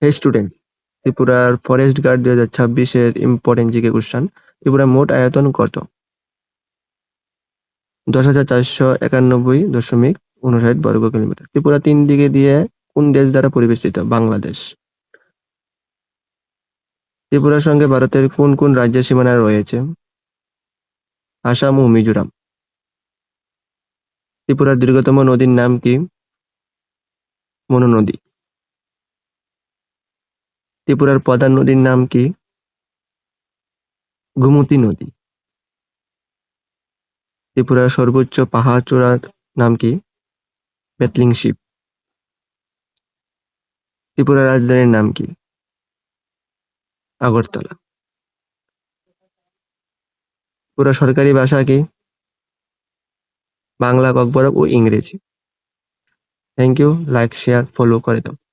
হে students, ত্রিপুরার forest guard 2026 এর important GK question. ত্রিপুরার মোট আয়তন কত? 10,491.59 বর্গ কিলোমিটার। ত্রিপুরা তিন দিকে দিয়ে কোন দেশ দ্বারা পরিবেষ্টিত? বাংলাদেশ। ত্রিপুরার সঙ্গে ভারতের কোন কোন রাজ্যের সীমানা রয়েছে? আসাম ও মিজোরাম। ত্রিপুরার দীর্ঘতম নদীর নাম কি? মনু নদী। ত্রিপুরার প্রধান নদীর নাম কি? গোমতী নদী। ত্রিপুরার সর্বোচ্চ পাহাড় চূড়ার নাম কি? বেতলিং শিপ। ত্রিপুরার রাজধানীর নাম কি? আগরতলা। ত্রিপুরার সরকারি ভাষা কি? বাংলা, ককবরক ও ইংরেজি। Thank you. Like, share, follow করে দাও।